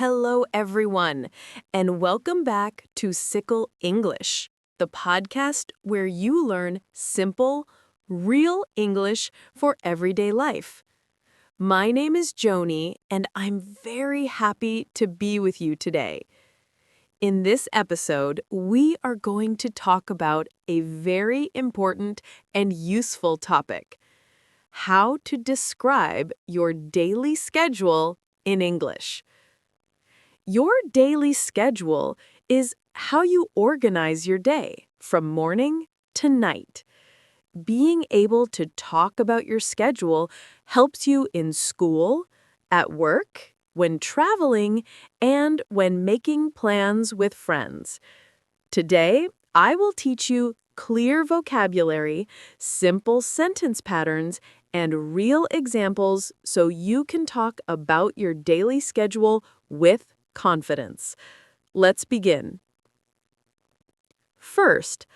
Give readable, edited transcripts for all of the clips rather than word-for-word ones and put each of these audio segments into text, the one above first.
Hello, everyone, and welcome back to Cicle English, the podcast where you learn simple, real English for everyday life. My name is Joni, and I'm very happy to be with you today. In this episode, we are going to talk about a very important and useful topic: how to describe your daily schedule in English. Your daily schedule is how you organize your day from morning to night. Being able to talk about your schedule helps you in school, at work, when traveling, and when making plans with friends. Today, I will teach you clear vocabulary, simple sentence patterns, and real examples so you can talk about your daily schedule with confidence. Let's begin. First,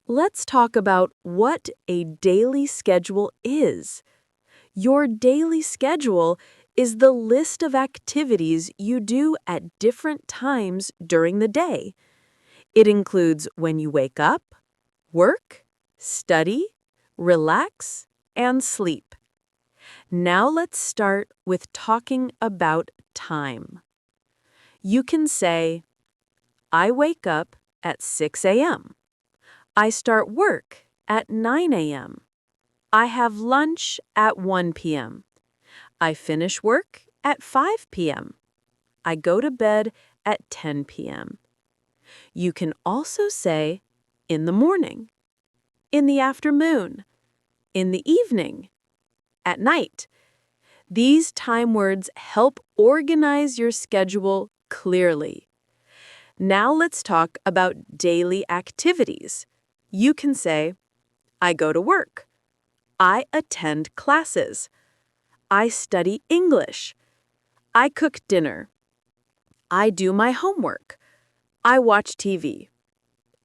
let's talk about what a daily schedule is. Your daily schedule is the list of activities you do at different times during the day. It includes when you wake up, work, study, relax, and sleep. Now let's start with talking about time. You can say, I wake up at 6 a.m. I start work at 9 a.m. I have lunch at 1 p.m. I finish work at 5 p.m. I go to bed at 10 p.m. You can also say, in the morning, in the afternoon, in the evening, at night. These time words help organize your schedule clearly. Now let's talk about daily activities. You can say, I go to work. I attend classes. I study English. I cook dinner. I do my homework. I watch TV.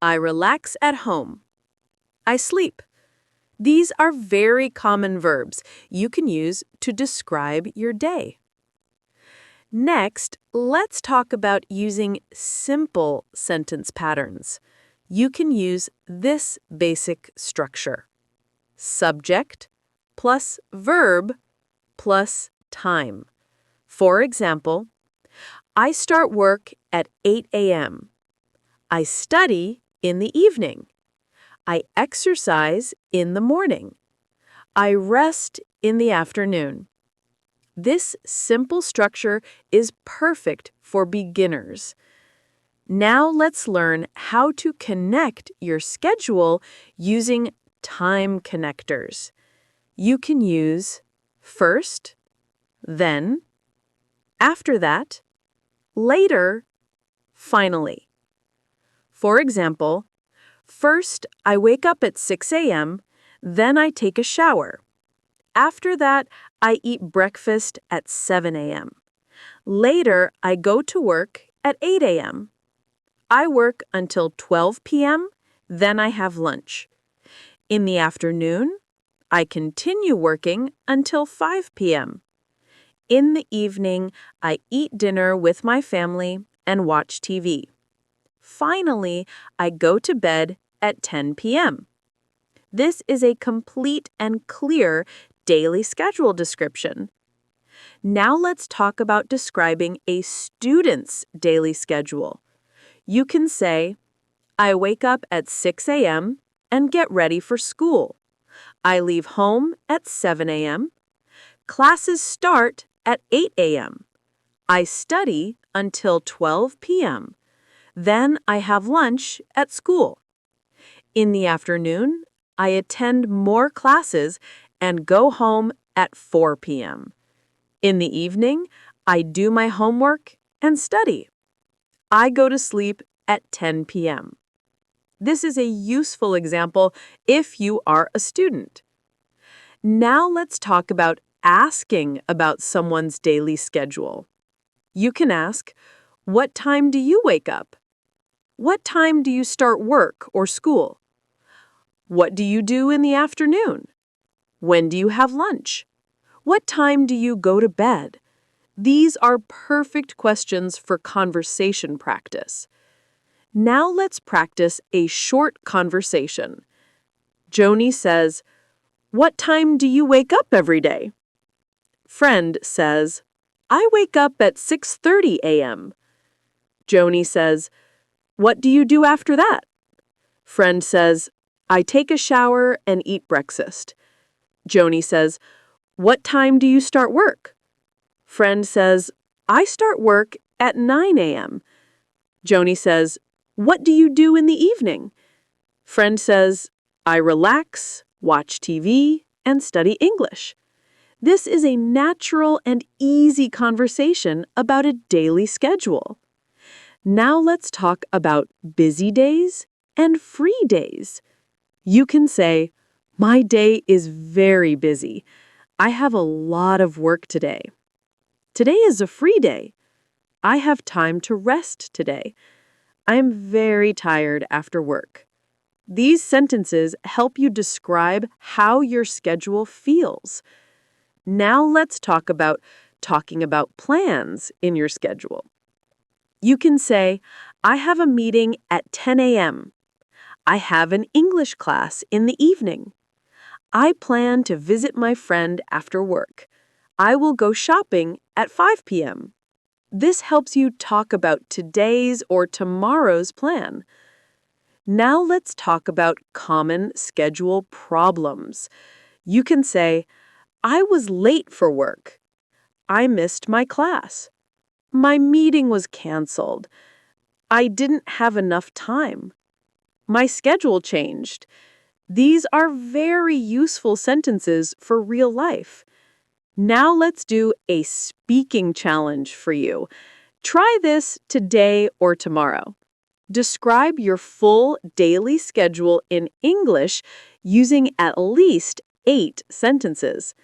I relax at home. I sleep. These are very common verbs you can use to describe your day. Next, let's talk about using simple sentence patterns. You can use this basic structure: subject plus verb plus time. For example, I start work at 8 a.m. I study in the evening. I exercise in the morning. I rest in the afternoon. This simple structure is perfect for beginners. Now let's learn how to connect your schedule using time connectors. You can use first, then, after that, later, finally. For example, first I wake up at 6 a.m., then I take a shower. After that, I eat breakfast at 7 a.m. Later, I go to work at 8 a.m. I work until 12 p.m., then I have lunch. In the afternoon, I continue working until 5 p.m. In the evening, I eat dinner with my family and watch TV. Finally, I go to bed at 10 p.m. This is a complete and clear daily schedule description. Now let's talk about describing a student's daily schedule. You can say, I wake up at 6 a.m. and get ready for school. I leave home at 7 a.m. Classes start at 8 a.m. I study until 12 p.m. Then I have lunch at school. In the afternoon, I attend more classes and go home at 4 p.m. In the evening, I do my homework and study. I go to sleep at 10 p.m. This is a useful example if you are a student. Now let's talk about asking about someone's daily schedule. You can ask, what time do you wake up? What time do you start work or school? What do you do in the afternoon? When do you have lunch? What time do you go to bed? These are perfect questions for conversation practice. Now let's practice a short conversation. Joni says, "What time do you wake up every day?" Friend says, "I wake up at 6:30 a.m." Joni says, "What do you do after that?" Friend says, "I take a shower and eat breakfast." Joni says, "What time do you start work?" Friend says, "I start work at 9 a.m." Joni says, "What do you do in the evening?" Friend says, "I relax, watch TV, and study English." This is a natural and easy conversation about a daily schedule. Now let's talk about busy days and free days. You can say, "My day is very busy. I have a lot of work today." Today is a free day. I have time to rest today. I am very tired after work. These sentences help you describe how your schedule feels. Now let's talk about talking about plans in your schedule. You can say, "I have a meeting at 10 a.m. I have an English class in the evening. I plan to visit my friend after work. I will go shopping at 5 p.m. This helps you talk about today's or tomorrow's plan. Now let's talk about common schedule problems. You can say, "I was late for work. I missed my class. My meeting was canceled. I didn't have enough time. My schedule changed." These are very useful sentences for real life. Now let's do a speaking challenge for you. Try this today or tomorrow. Describe your full daily schedule in English using at least 8 sentences.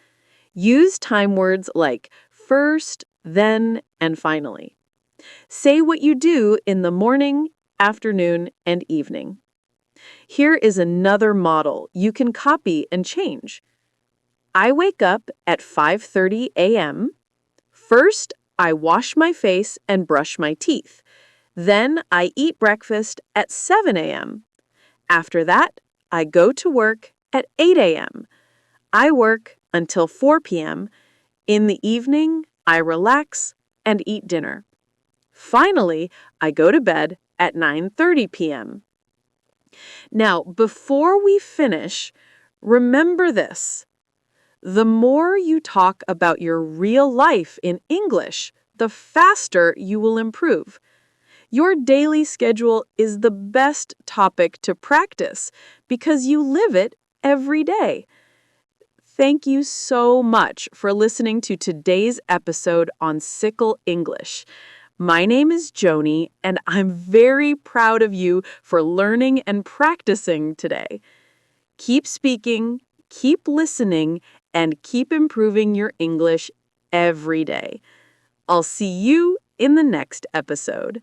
Use time words like first, then, and finally. Say what you do in the morning, afternoon, and evening. Here is another model you can copy and change. I wake up at 5:30 a.m. First, I wash my face and brush my teeth. Then I eat breakfast at 7 a.m. After that, I go to work at 8 a.m. I work until 4 p.m. In the evening, I relax and eat dinner. Finally, I go to bed at 9:30 p.m. Now, before we finish, remember this. The more you talk about your real life in English, the faster you will improve. Your daily schedule is the best topic to practice because you live it every day. Thank you so much for listening to today's episode on Cicle English. My name is Joni, and I'm very proud of you for learning and practicing today. Keep speaking, keep listening, and keep improving your English every day. I'll see you in the next episode.